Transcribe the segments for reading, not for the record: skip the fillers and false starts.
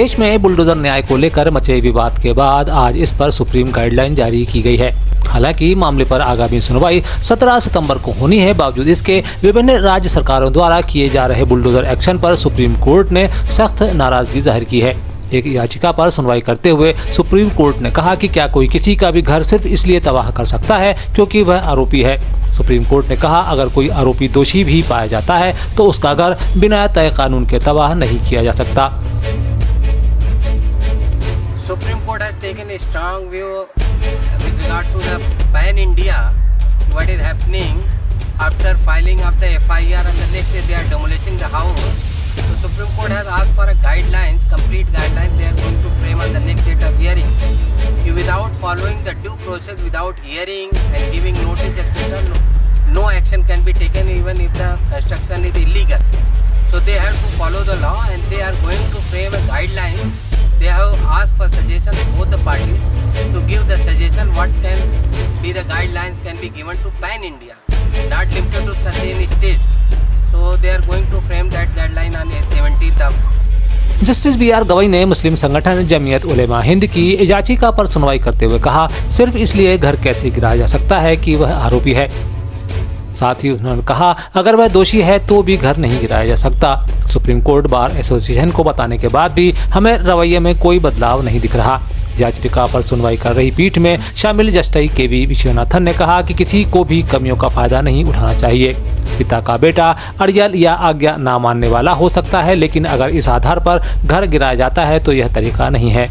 देश में बुलडोजर न्याय को लेकर मचे विवाद के बाद आज इस पर सुप्रीम गाइडलाइन जारी की गई है। हालांकि मामले पर आगामी सुनवाई 17 सितंबर को होनी है। बावजूद इसके विभिन्न राज्य सरकारों द्वारा किए जा रहे बुलडोजर एक्शन पर सुप्रीम कोर्ट ने सख्त नाराजगी जाहिर की है। एक याचिका पर सुनवाई करते हुए सुप्रीम कोर्ट ने कहा कि क्या कोई किसी का भी घर सिर्फ इसलिए तबाह कर सकता है क्योंकि वह आरोपी है। सुप्रीम कोर्ट ने कहा अगर कोई आरोपी दोषी भी पाया जाता है तो उसका घर बिना तय कानून के तबाह नहीं किया जा सकता। Supreme Court has taken a strong view with regard to the pan India, what is happening after filing of the FIR and the next day they are demolishing the house. So Supreme Court has asked for a guidelines, complete guidelines they are going to frame on the next date of hearing. Without following the due process, without hearing and giving notice etc., no action can be taken even if the construction is illegal. So they have to follow the law and they are going to frame a guidelines. They have asked for suggestion both the parties to give the suggestion what can be the guidelines can be given to pan India, not limited to certain state. So they are going to frame that guideline on 17th of justice BR Gavai ने मुस्लिम संगठन जमीयत उलेमा हिंद की याचिका पर सुनवाई करते हुए कहा सिर्फ इसलिए घर कैसे गिराया जा सकता है कि वह आरोपी है। साथ ही उन्होंने कहा अगर वह दोषी है तो भी घर नहीं गिराया जा सकता। सुप्रीम कोर्ट बार एसोसिएशन को बताने के बाद भी हमें रवैये में कोई बदलाव नहीं दिख रहा। याचिका पर सुनवाई कर रही पीठ में शामिल जस्टिस KV विश्वनाथन ने कहा कि किसी को भी कमियों का फायदा नहीं उठाना चाहिए। पिता का बेटा अड़ियल या आज्ञा ना मानने वाला हो सकता है, लेकिन अगर इस आधार पर घर गिराया जाता है तो यह तरीका नहीं है।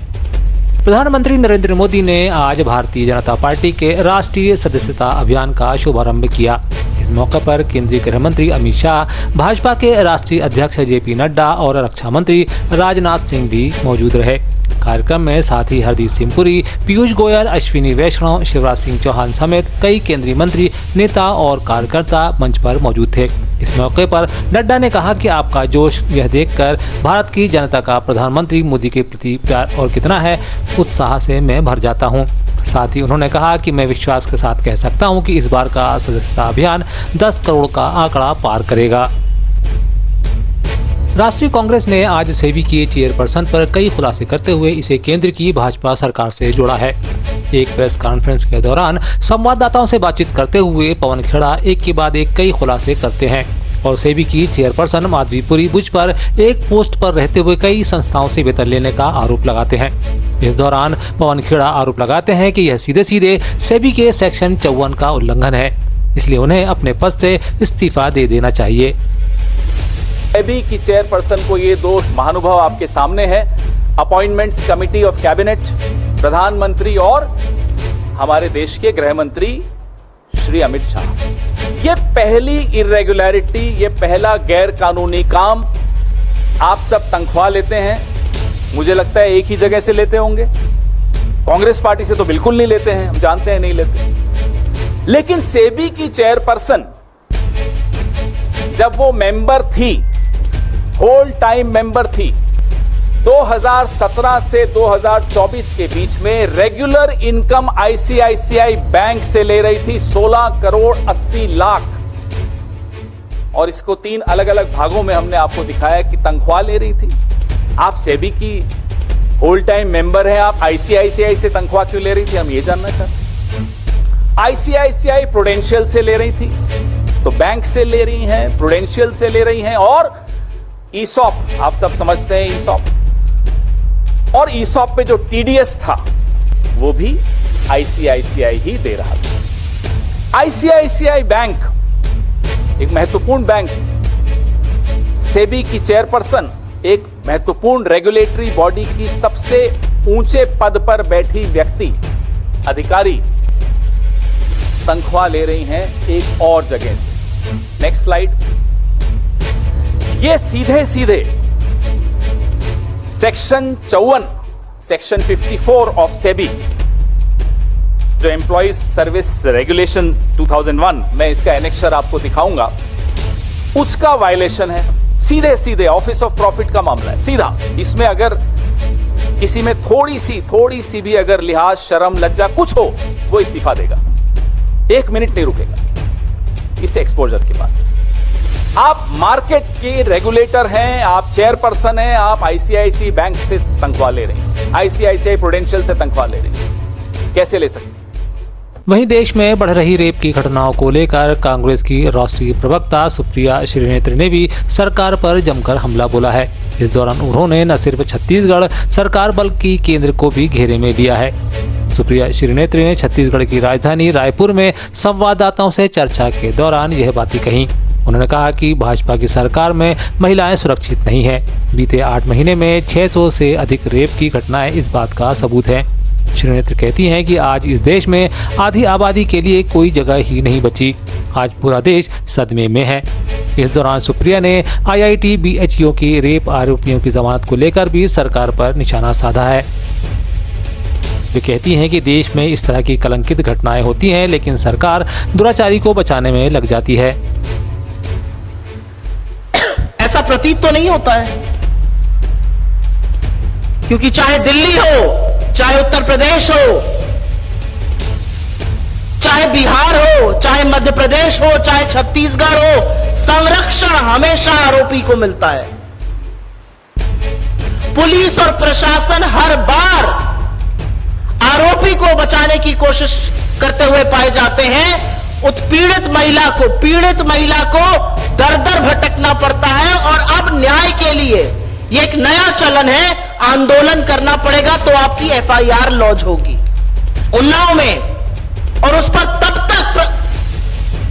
प्रधानमंत्री नरेंद्र मोदी ने आज भारतीय जनता पार्टी के राष्ट्रीय सदस्यता अभियान का शुभारंभ किया। इस मौके पर केंद्रीय गृह मंत्री अमित शाह, भाजपा के राष्ट्रीय अध्यक्ष JP नड्डा और रक्षा मंत्री राजनाथ सिंह भी मौजूद रहे। कार्यक्रम में साथ ही हरदीप सिंह पुरी, पीयूष गोयल, अश्विनी वैष्णव, शिवराज सिंह चौहान समेत कई केंद्रीय मंत्री, नेता और कार्यकर्ता मंच पर मौजूद थे। इस मौके पर नड्डा ने कहा कि आपका जोश यह देखकर भारत की जनता का प्रधानमंत्री मोदी के प्रति प्यार और कितना है, उत्साह से मैं भर जाता हूं। साथ ही उन्होंने कहा कि मैं विश्वास के साथ कह सकता हूं कि इस बार का सदस्यता अभियान 10 करोड़ का आंकड़ा पार करेगा। राष्ट्रीय कांग्रेस ने आज सेबी की चेयरपर्सन पर कई खुलासे करते हुए इसे केंद्र की भाजपा सरकार से जोड़ा है। एक प्रेस कॉन्फ्रेंस के दौरान संवाददाताओं से बातचीत करते हुए पवन खेड़ा एक के बाद एक कई खुलासे करते हैं और सेबी की चेयरपर्सन माधवी पुरी बुझ पर एक पोस्ट पर रहते हुए कई संस्थाओं से वेतन लेने का आरोप लगाते हैं। इस दौरान पवन खेड़ा आरोप लगाते हैं कि यह सीधे सीधे सेबी के सेक्शन 54 का उल्लंघन है, इसलिए उन्हें अपने पद से इस्तीफा दे देना चाहिए। सेबी की चेयरपर्सन को ये दोष महानुभाव आपके सामने है। अपॉइंटमेंट्स कमिटी ऑफ कैबिनेट, प्रधानमंत्री और हमारे देश के गृह मंत्री श्री अमित शाह, ये पहली इरेगुलरिटी, ये पहला गैर कानूनी काम। आप सब तनख्वाह लेते हैं, मुझे लगता है एक ही जगह से लेते होंगे। कांग्रेस पार्टी से तो बिल्कुल नहीं लेते हैं, हम जानते हैं नहीं लेते। लेकिन सेबी की चेयरपर्सन जब वो मेंबर थी, होल टाइम मेंबर थी, 2017 से 2024 के बीच में रेगुलर इनकम ICICI बैंक से ले रही थी 16 करोड़ 80 लाख। और इसको 3 अलग अलग भागों में हमने आपको दिखाया कि तनख्वाह ले रही थी। आप सेबी की होल टाइम मेंबर हैं, आप ICICI से तनख्वाह क्यों ले रही थी, हम ये जानना चाहते। ICICI प्रूडेंशियल से ले रही थी, तो बैंक से ले रही हैं, प्रूडेंशियल से ले रही हैं, और ESOP आप सब समझते हैं ESOP, और ESOP पे जो TDS था वो भी ICICI ही दे रहा था। ICICI बैंक एक महत्वपूर्ण बैंक, सेबी की चेयरपर्सन एक महत्वपूर्ण रेगुलेटरी बॉडी की सबसे ऊंचे पद पर बैठी व्यक्ति, अधिकारी, तनख्वाह ले रही हैं एक और जगह से। Next slide. ये सीधे सीधे सेक्शन 54, सेक्शन 54 ऑफ सेबी, जो एम्प्लॉइज सर्विस रेगुलेशन 2001, मैं इसका एनेक्सर आपको दिखाऊंगा, उसका वायलेशन है। सीधे सीधे ऑफिस ऑफ प्रॉफिट का मामला है, सीधा। इसमें अगर किसी में थोड़ी सी भी अगर लिहाज, शर्म, लज्जा कुछ हो, वो इस्तीफा देगा, 1 मिनट नहीं रुकेगा इस एक्सपोजर के बाद। आप मार्केट के रेगुलेटर हैं, आप चेयरपर्सन हैं, आप आईसीआईसीआई बैंक से तनख्वाह ले रहे हैं, आईसीआईसीआई प्रूडेंशियल से तनख्वाह ले रहे हैं, कैसे ले सकते हैं? वहीं देश में बढ़ रही रेप की घटनाओं को लेकर कांग्रेस की राष्ट्रीय प्रवक्ता सुप्रिया श्रीनेत्री ने भी सरकार पर जमकर हमला बोला है। इस दौरान उन्होंने न सिर्फ छत्तीसगढ़ सरकार बल्कि केंद्र को भी घेरे में लिया है। सुप्रिया श्रीनेत्री ने छत्तीसगढ़ की राजधानी रायपुर में संवाददाताओं से चर्चा के दौरान यह बातें कही। उन्होंने कहा कि भाजपा की सरकार में महिलाएं सुरक्षित नहीं है। बीते 8 महीने में 600 से अधिक रेप की घटनाएं इस बात का सबूत है। श्रीनेत्री कहती हैं कि आज इस देश में आधी आबादी के लिए कोई जगह ही नहीं बची। आज पूरा देश सदमे में है। इस दौरान सुप्रिया ने IIT BHU की रेप आरोपियों की जमानत को लेकर भी सरकार पर निशाना साधा है। वे कहती हैं कि देश में इस तरह की कलंकित घटनाएं होती हैं, लेकिन सरकार दुराचारी को बचाने में लग जाती है। ऐसा प्रतीत तो नहीं होता है, क्योंकि चाहे दिल्ली हो, चाहे उत्तर प्रदेश हो, चाहे बिहार हो, चाहे मध्य प्रदेश हो, चाहे छत्तीसगढ़ हो, संरक्षण हमेशा आरोपी को मिलता है। पुलिस और प्रशासन हर बार आरोपी को बचाने की कोशिश करते हुए पाए जाते हैं। उत्पीड़ित पीड़ित महिला को दर दर भटकना पड़ता है। और अब न्याय के लिए ये एक नया चलन है, आंदोलन करना पड़ेगा तो आपकी FIR लॉन्च होगी उन्नाव में, और उस पर तब तक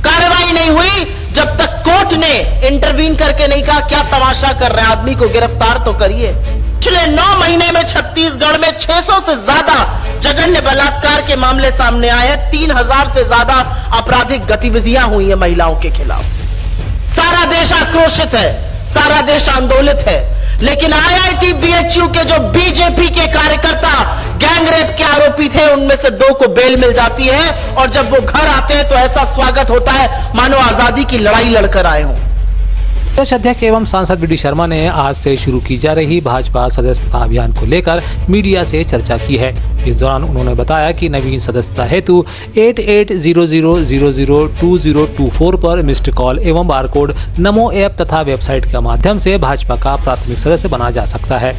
कार्रवाई नहीं हुई जब तक कोर्ट ने इंटरवीन करके नहीं कहा क्या तमाशा कर रहे हैं, आदमी को गिरफ्तार तो करिए। पिछले 9 महीने में छत्तीसगढ़ में 600 से ज्यादा जघन्य बलात्कार के मामले सामने आए हैं। 3000 से ज्यादा आपराधिक गतिविधियां हुई हैं महिलाओं के खिलाफ। सारा देश आक्रोशित है, सारा देश आंदोलित है, लेकिन IIT BHU के जो बीजेपी के कार्यकर्ता गैंग रेप के आरोपी थे, उनमें से 2 को बेल मिल जाती है, और जब वो घर आते हैं तो ऐसा स्वागत होता है मानो आजादी की लड़ाई लड़कर आए हों। प्रदेश अध्यक्ष एवं सांसद BD शर्मा ने आज से शुरू की जा रही भाजपा सदस्यता अभियान को लेकर मीडिया से चर्चा की है। इस दौरान उन्होंने बताया कि नवीन सदस्यता हेतु 8800002024 पर मिस्ड कॉल एवं बारकोड नमो ऐप तथा वेबसाइट के माध्यम से भाजपा का प्राथमिक सदस्य बना जा सकता है।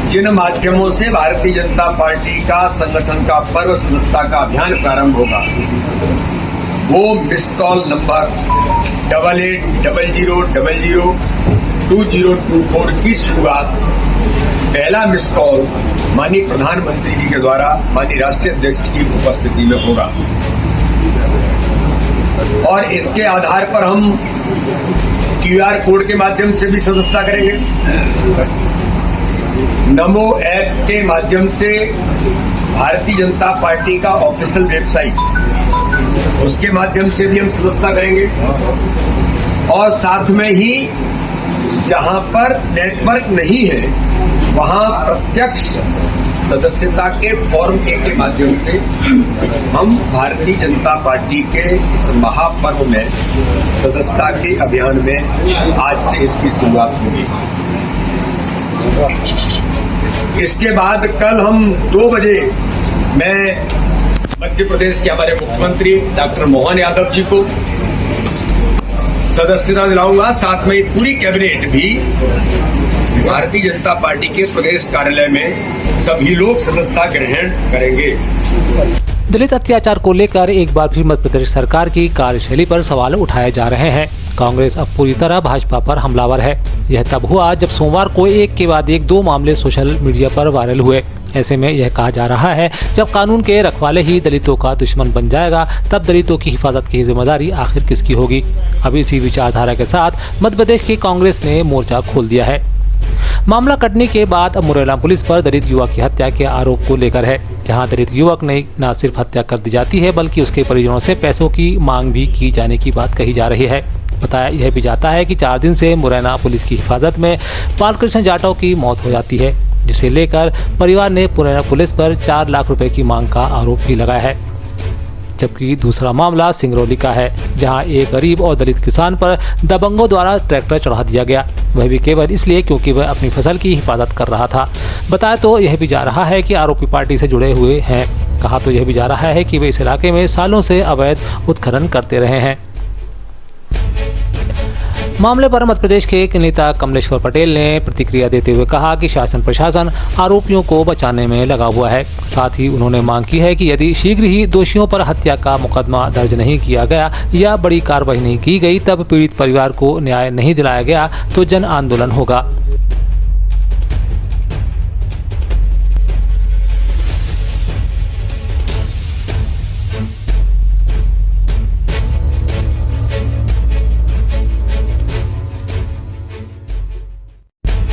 जिन माध्यमों से भारतीय जनता पार्टी का संगठन का पर्व सदस्यता का अभियान प्रारंभ होगा, वो मिस कॉल नंबर 8800002024 की शुरुआत पहला मिस कॉल माननीय प्रधानमंत्री जी के द्वारा माननीय राष्ट्रीय अध्यक्ष की उपस्थिति में होगा, और इसके आधार पर हम QR कोड के माध्यम से भी सदस्यता करेंगे। नमो ऐप के माध्यम से भारतीय जनता पार्टी का ऑफिशियल वेबसाइट, उसके माध्यम से भी हम सदस्यता करेंगे, और साथ में ही जहां पर नेटवर्क नहीं है वहां प्रत्यक्ष सदस्यता के फॉर्म A के माध्यम से हम भारतीय जनता पार्टी के इस महापर्व में सदस्यता के अभियान में आज से इसकी शुरुआत होगी। इसके बाद कल हम 2 बजे मैं मध्य प्रदेश के हमारे मुख्यमंत्री डॉक्टर मोहन यादव जी को सदस्यता दिलाऊंगा। साथ में पूरी कैबिनेट भी भारतीय जनता पार्टी के प्रदेश कार्यालय में सभी लोग सदस्यता ग्रहण करेंगे। दलित अत्याचार को लेकर एक बार फिर मध्य प्रदेश सरकार की कार्यशैली पर सवाल उठाए जा रहे हैं। कांग्रेस अब पूरी तरह भाजपा पर हमलावर है। यह तब हुआ जब सोमवार को एक के बाद एक 2 मामले सोशल मीडिया पर वायरल हुए। ऐसे में यह कहा जा रहा है जब कानून के रखवाले ही दलितों का दुश्मन बन जाएगा, तब दलितों की हिफाजत की जिम्मेदारी आखिर किसकी होगी। अब इसी विचारधारा के साथ मध्य प्रदेश की कांग्रेस ने मोर्चा खोल दिया है। मामला कटने के बाद अब मुरैना पुलिस पर दलित युवक की हत्या के आरोप को लेकर है, जहां दलित युवक ने न सिर्फ हत्या कर दी जाती है बल्कि उसके परिजनों से पैसों की मांग भी की जाने की बात कही जा रही है। बताया यह भी जाता है कि 4 दिन से मुरैना पुलिस की हिफाजत में बालकृष्ण जाटव की मौत हो जाती है, जिसे लेकर परिवार ने मुरैना पुलिस पर 4 लाख रुपए की मांग का आरोप भी लगाया है। जबकि दूसरा मामला सिंगरौली का है, जहां एक गरीब और दलित किसान पर दबंगों द्वारा ट्रैक्टर चढ़ा दिया गया, वह भी केवल इसलिए क्योंकि वह अपनी फसल की हिफाजत कर रहा था। बताया तो यह भी जा रहा है कि आरोपी पार्टी से जुड़े हुए हैं। कहा तो यह भी जा रहा है कि वे इस इलाके में सालों से अवैध उत्खनन करते रहे हैं। मामले पर मध्य प्रदेश के एक नेता कमलेश्वर पटेल ने प्रतिक्रिया देते हुए कहा कि शासन प्रशासन आरोपियों को बचाने में लगा हुआ है। साथ ही उन्होंने मांग की है कि यदि शीघ्र ही दोषियों पर हत्या का मुकदमा दर्ज नहीं किया गया या बड़ी कार्रवाई नहीं की गई तब पीड़ित परिवार को न्याय नहीं दिलाया गया तो जन आंदोलन होगा।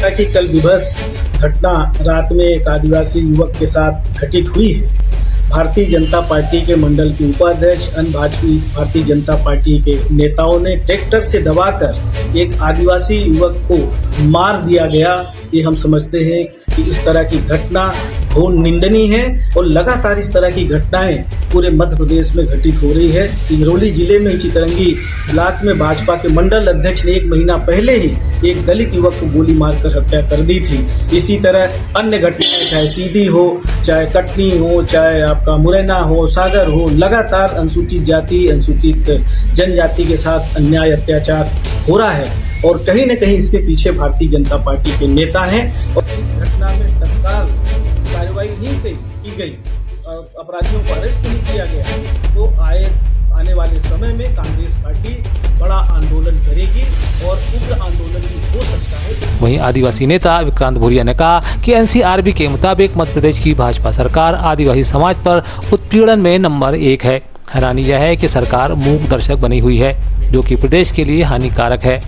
कि कल विभत्स घटना रात में एक आदिवासी युवक के साथ घटित हुई है। भारतीय जनता पार्टी के मंडल के उपाध्यक्ष अन्य भारतीय जनता पार्टी के नेताओं ने ट्रैक्टर से दबाकर एक आदिवासी युवक को मार दिया गया। ये हम समझते हैं कि इस तरह की घटना घोर निंदनीय है और लगातार इस तरह की घटनाएं पूरे मध्य प्रदेश में घटित हो रही है। सिंगरौली जिले में चितरंगी ब्लॉक में भाजपा के मंडल अध्यक्ष ने 1 महीना पहले ही एक दलित युवक को गोली मारकर हत्या कर दी थी। इसी तरह अन्य घटनाएं चाहे सीधी हो, चाहे कटनी हो, चाहे आपका मुरैना हो, सागर हो, लगातार अनुसूचित जाति, अनुसूचित जनजाति के साथ अन्याय अत्याचार हो रहा है और कहीं न कहीं इसके पीछे भारतीय जनता पार्टी के नेता हैं। और इस घटना में तत्काल कार्रवाई नहीं की गई, अपराधियों को अरेस्ट नहीं किया गया, तो आने वाले समय में कांग्रेस पार्टी बड़ा आंदोलन करेगी और उग्र आंदोलन भी हो सकता है। वहीं आदिवासी नेता विक्रांत भूरिया ने कहा कि एनसीआरबी के मुताबिक मध्य प्रदेश की भाजपा सरकार आदिवासी समाज पर उत्पीड़न में नंबर 1 है। हैरानी यह है कि सरकार मूक दर्शक बनी हुई है, जो कि प्रदेश के लिए हानिकारक है।